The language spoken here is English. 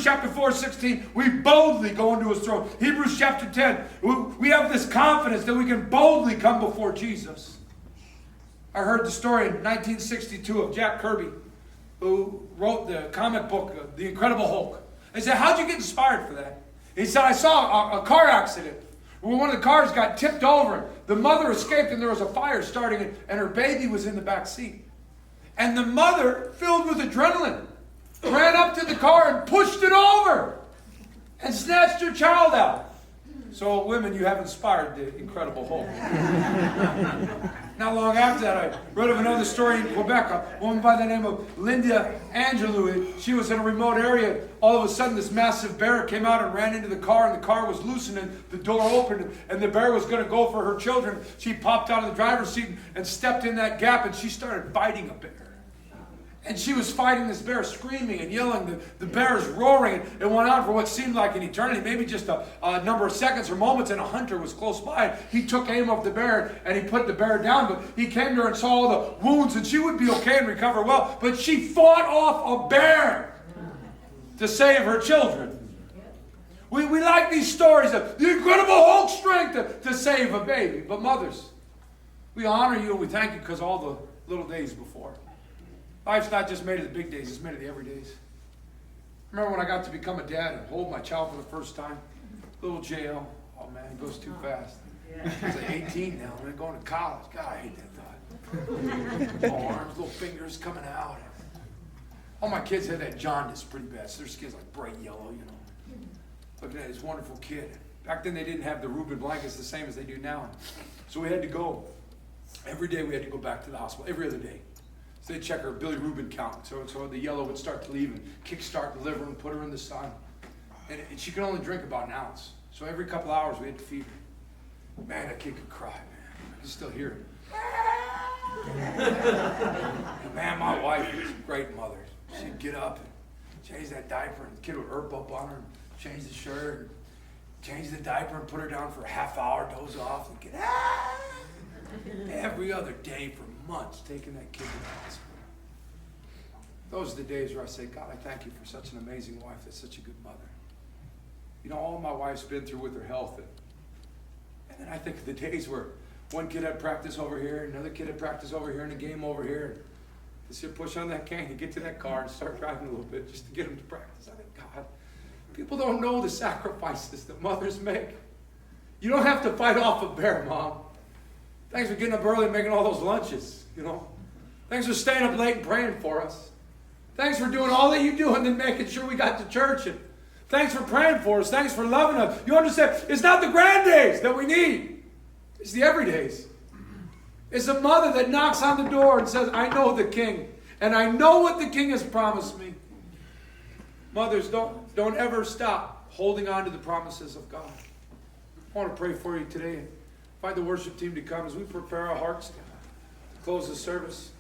chapter 4:16, we boldly go into his throne. Hebrews chapter 10, we have this confidence that we can boldly come before Jesus. I heard the story in 1962 of Jack Kirby, who wrote the comic book, The Incredible Hulk. They said, how'd you get inspired for that? He said, I saw a car accident where one of the cars got tipped over. The mother escaped and there was a fire starting and her baby was in the back seat. And the mother, filled with adrenaline, ran up to the car and pushed it over and snatched her child out. So women, you have inspired the Incredible Hulk. Not long after that, I read of another story in Quebec, a woman by the name of Linda Angelou. She was in a remote area. All of a sudden, this massive bear came out and ran into the car, and the car was loosened, and the door opened, and the bear was going to go for her children. She popped out of the driver's seat and stepped in that gap, and she started fighting a bear. And she was fighting this bear, screaming and yelling. The bear is roaring. It went on for what seemed like an eternity, maybe just a number of seconds or moments, and a hunter was close by. He took aim of the bear, and he put the bear down, but he came to her and saw all the wounds, and she would be okay and recover well. But she fought off a bear to save her children. We like these stories of the Incredible Hulk strength to save a baby. But mothers, we honor you and we thank you because all the little days before. Life's not just made of the big days, it's made of the every days. Remember when I got to become a dad and hold my child for the first time? Little JL. Oh man, it goes too fast. He's like 18 now, man, going to college. God, I hate that thought. Little arms, little fingers coming out. All my kids had that jaundice pretty bad, so their skin's like bright yellow, you know. Looking at this wonderful kid. Back then they didn't have the Reuben blankets the same as they do now. So we had to go. Every day we had to go back to the hospital, every other day. So they'd check her Billy Reuben count. So the yellow would start to leave and kickstart the liver and put her in the sun. And she could only drink about an ounce. So every couple hours we had to feed her. Man, that kid could cry, man. I can still hear it. And man, my wife was a great mother. She'd get up and change that diaper, and the kid would herp up on her and change the shirt, and change the diaper and put her down for a half hour, doze off, and get every other day for months taking that kid to the hospital. Those are the days where I say, God, I thank you for such an amazing wife that's such a good mother. You know, all my wife's been through with her health. And then I think of the days where one kid had practice over here, another kid had practice over here, and a game over here. And just sit, push on that cane and get to that car and start driving a little bit just to get them to practice. I think, God, people don't know the sacrifices that mothers make. You don't have to fight off a bear, Mom. Thanks for getting up early and making all those lunches, you know. Thanks for staying up late and praying for us. Thanks for doing all that you do and then making sure we got to church. And thanks for praying for us. Thanks for loving us. You understand? It's not the grand days that we need. It's the everydays. It's a mother that knocks on the door and says, I know the King. And I know what the King has promised me. Mothers, don't ever stop holding on to the promises of God. I want to pray for you today. Invite the worship team to come as we prepare our hearts to close the service.